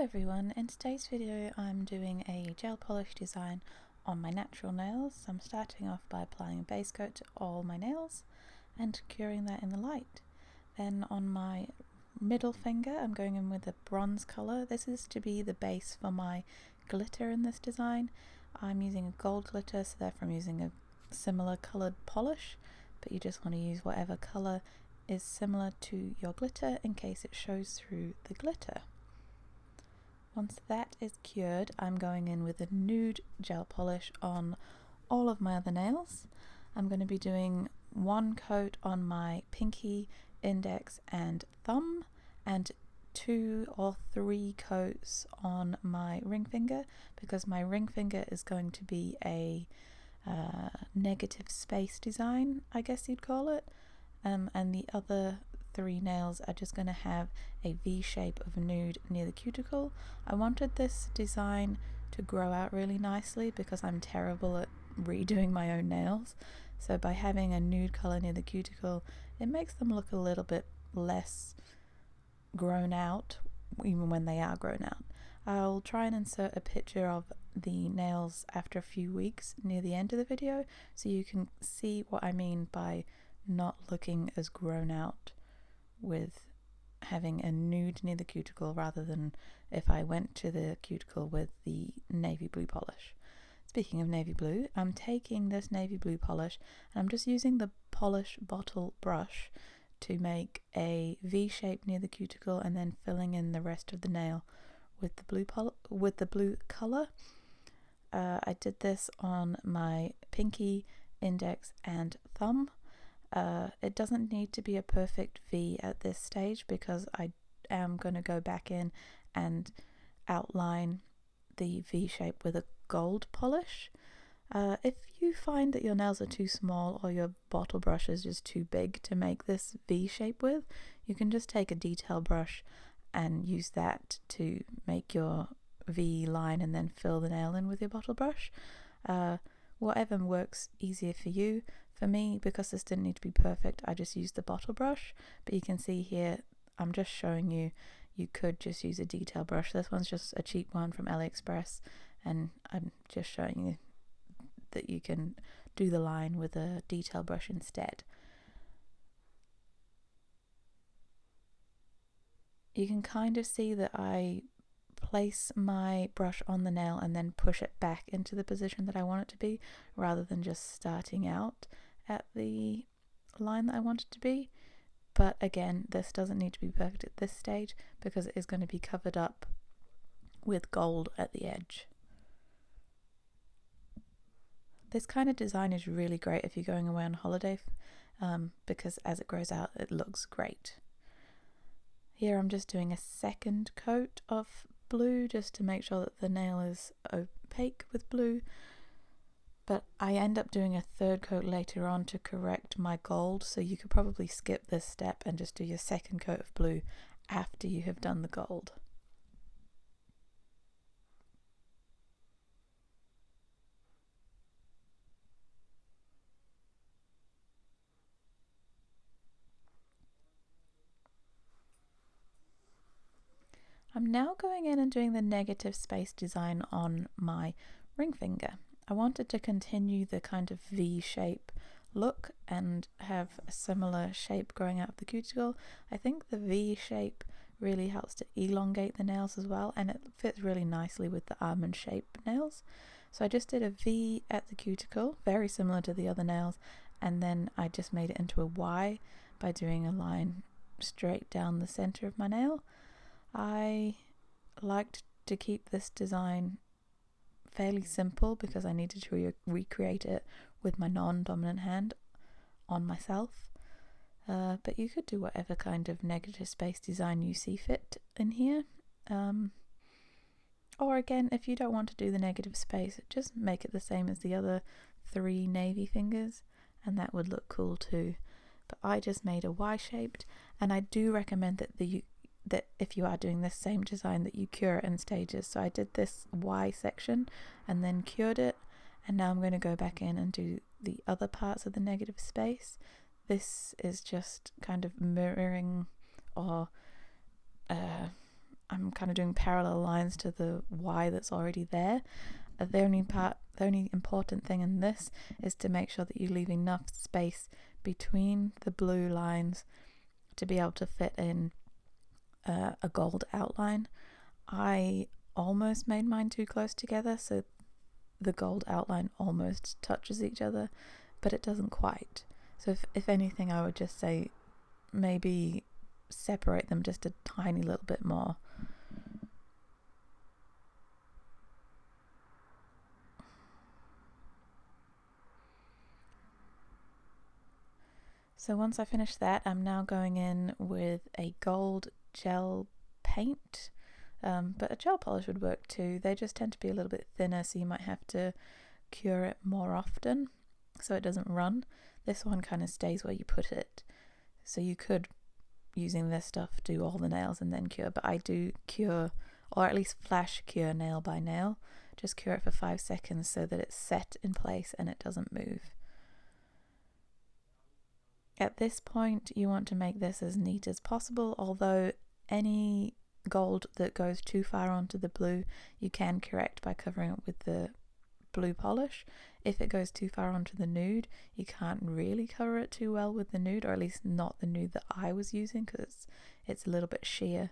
everyone, in today's video I'm doing a gel polish design on my natural nails. I'm starting off by applying a base coat to all my nails and curing that in the light. Then on my middle finger I'm going in with a bronze colour. This is to be the base for my glitter in this design. I'm using a gold glitter, so therefore I'm using a similar coloured polish, but you just want to use whatever colour is similar to your glitter in case it shows through the glitter. Once that is cured, I'm going in with a nude gel polish on all of my other nails. I'm going to be doing one coat on my pinky, index and thumb, and 2 or 3 coats on my ring finger, because my ring finger is going to be a negative space design, I guess you'd call it, and the other 3 nails are just going to have a V shape of nude near the cuticle. I wanted this design to grow out really nicely because I'm terrible at redoing my own nails, so by having a nude colour near the cuticle it makes them look a little bit less grown out even when they are grown out. I'll try and insert a picture of the nails after a few weeks near the end of the video so you can see what I mean by not looking as grown out with having a nude near the cuticle rather than if I went to the cuticle with the navy blue polish. Speaking of navy blue, I'm taking this navy blue polish and I'm just using the polish bottle brush to make a V shape near the cuticle and then filling in the rest of the nail with the blue colour. I did this on my pinky, index and thumb. It doesn't need to be a perfect V at this stage because I am going to go back in and outline the V shape with a gold polish. If you find that your nails are too small or your bottle brush is just too big to make this V shape with, you can just take a detail brush and use that to make your V line and then fill the nail in with your bottle brush. Whatever works easier for you. For me, because this didn't need to be perfect, I just used the bottle brush, but you can see here I'm just showing you could just use a detail brush. This one's just a cheap one from AliExpress and I'm just showing you that you can do the line with a detail brush instead. You can kind of see that I place my brush on the nail and then push it back into the position that I want it to be, rather than just starting out at the line that I want it to be. But again, this doesn't need to be perfect at this stage because it is going to be covered up with gold at the edge. This kind of design is really great if you're going away on holiday, because as it grows out it looks great. Here I'm just doing a second coat of blue just to make sure that the nail is opaque with blue, but I end up doing a third coat later on to correct my gold, so you could probably skip this step and just do your second coat of blue after you have done the gold. I'm now going in and doing the negative space design on my ring finger. I wanted to continue the kind of V shape look and have a similar shape growing out of the cuticle. I think the V shape really helps to elongate the nails as well, and it fits really nicely with the almond shape nails. So I just did a V at the cuticle, very similar to the other nails, and then I just made it into a Y by doing a line straight down the center of my nail. I liked to keep this design fairly simple because I needed to recreate it with my non-dominant hand on myself, but you could do whatever kind of negative space design you see fit in here, or again, if you don't want to do the negative space, just make it the same as the other 3 navy fingers and that would look cool too. But I just made a Y shaped, and I do recommend that that if you are doing this same design that you cure it in stages. So I did this Y section and then cured it, and now I'm going to go back in and do the other parts of the negative space. This is just kind of mirroring or I'm kind of doing parallel lines to the Y that's already there. The only important thing in this is to make sure that you leave enough space between the blue lines to be able to fit in a gold outline. I almost made mine too close together, so the gold outline almost touches each other, but it doesn't quite. So if anything, I would just say maybe separate them just a tiny little bit more. So once I finish that, I'm now going in with a gold gel paint, but a gel polish would work too. They just tend to be a little bit thinner, so you might have to cure it more often so it doesn't run. This one kind of stays where you put it, so you could, using this stuff, do all the nails and then cure, but I do cure, or at least flash cure nail by nail. Just cure it for 5 seconds so that it's set in place and it doesn't move. At this point, you want to make this as neat as possible, although any gold that goes too far onto the blue, you can correct by covering it with the blue polish. If it goes too far onto the nude, you can't really cover it too well with the nude, or at least not the nude that I was using, because it's a little bit sheer.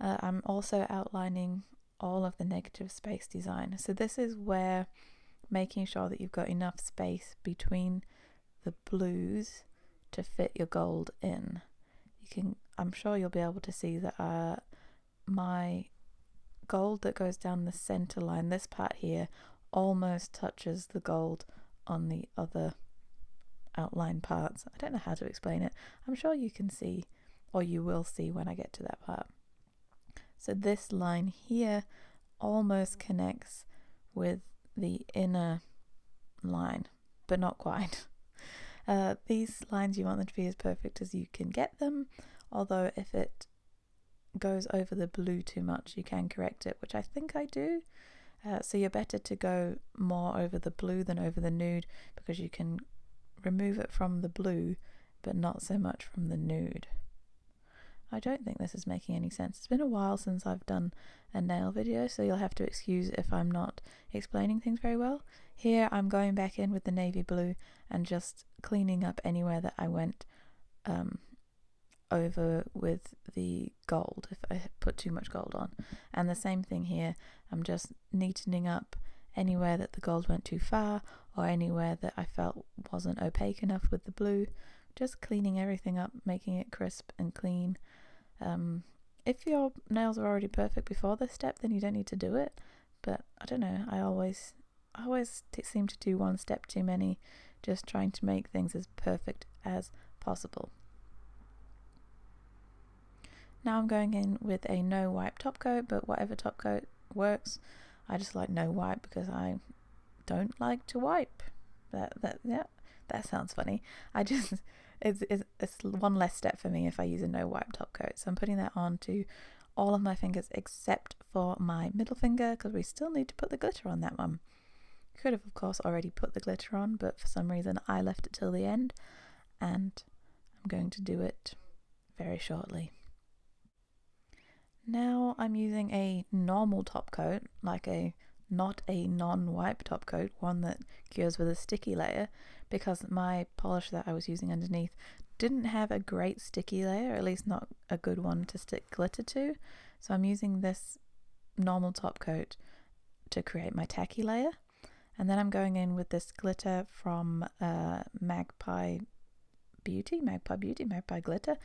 I'm also outlining all of the negative space design. So this is where making sure that you've got enough space between the blues to fit your gold in. I'm sure you'll be able to see that my gold that goes down the center line, this part here, almost touches the gold on the other outline parts. I don't know how to explain it. I'm sure you can see, or you will see when I get to that part. So this line here almost connects with the inner line, but not quite. These lines, you want them to be as perfect as you can get them, although if it goes over the blue too much, you can correct it, which I think I do. So you're better to go more over the blue than over the nude, because you can remove it from the blue, but not so much from the nude. I don't think this is making any sense. It's been a while since I've done a nail video, so you'll have to excuse if I'm not explaining things very well. Here I'm going back in with the navy blue and just cleaning up anywhere that I went over with the gold if I put too much gold on. And the same thing here, I'm just neatening up anywhere that the gold went too far, or anywhere that I felt wasn't opaque enough with the blue. Just cleaning everything up, making it crisp and clean. If your nails are already perfect before this step, then you don't need to do it, but I don't know, I always seem to do one step too many, just trying to make things as perfect as possible. Now I'm going in with a no wipe top coat, but whatever top coat works. I just like no wipe because I don't like to wipe. That sounds funny. It's one less step for me if I use a no wipe top coat. So I'm putting that on to all of my fingers except for my middle finger, because we still need to put the glitter on that one. Could have, of course, already put the glitter on, but for some reason I left it till the end, and I'm going to do it very shortly. Now I'm using a normal top coat, not a non-wipe top coat, one that cures with a sticky layer, because my polish that I was using underneath didn't have a great sticky layer, at least not a good one to stick glitter to. So I'm using this normal top coat to create my tacky layer. And then I'm going in with this glitter from Magpie Glitter.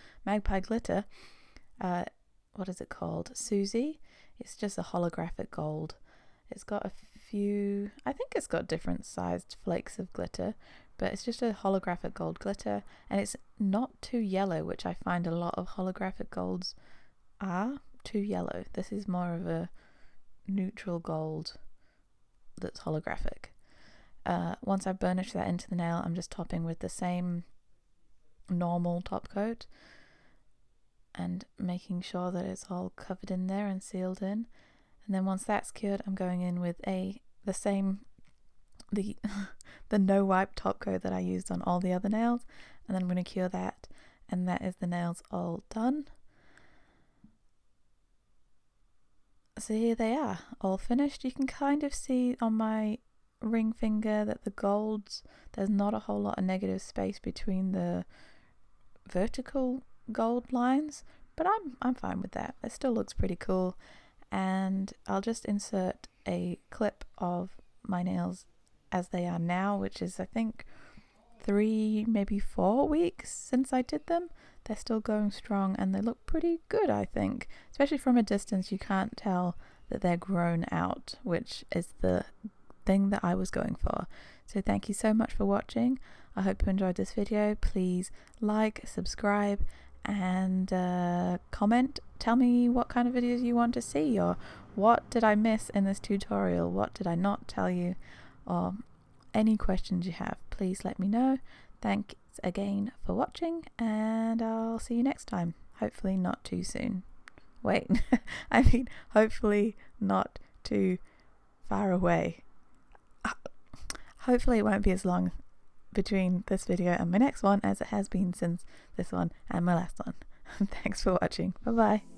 What is it called? Suzie. It's just a holographic gold. It's got a few, I think it's got different sized flakes of glitter, but it's just a holographic gold glitter, and it's not too yellow, which I find a lot of holographic golds are too yellow. This is more of a neutral gold that's holographic. Once I burnish that into the nail, I'm just topping with the same normal top coat and making sure that it's all covered in there and sealed in. And then once that's cured, I'm going in with the no wipe top coat that I used on all the other nails, and then I'm going to cure that, and that is the nails all done. So here they are, all finished. You can kind of see on my ring finger that the golds, there's not a whole lot of negative space between the vertical gold lines, but I'm fine with that. It still looks pretty cool. And I'll just insert a clip of my nails as they are now, which is I think 3, maybe 4 weeks since I did them. They're still going strong and they look pretty good, I think. Especially from a distance, you can't tell that they're grown out, which is the thing that I was going for. So thank you so much for watching. I hope you enjoyed this video. Please like, subscribe, and comment. Tell me what kind of videos you want to see, or what did I miss in this tutorial, what did I not tell you, or any questions you have. Please let me know. Thanks again for watching, and I'll see you next time. Hopefully not too soon. Wait, I mean hopefully not too far away. Hopefully it won't be as long between this video and my next one as it has been since this one and my last one. Thanks for watching. Bye bye.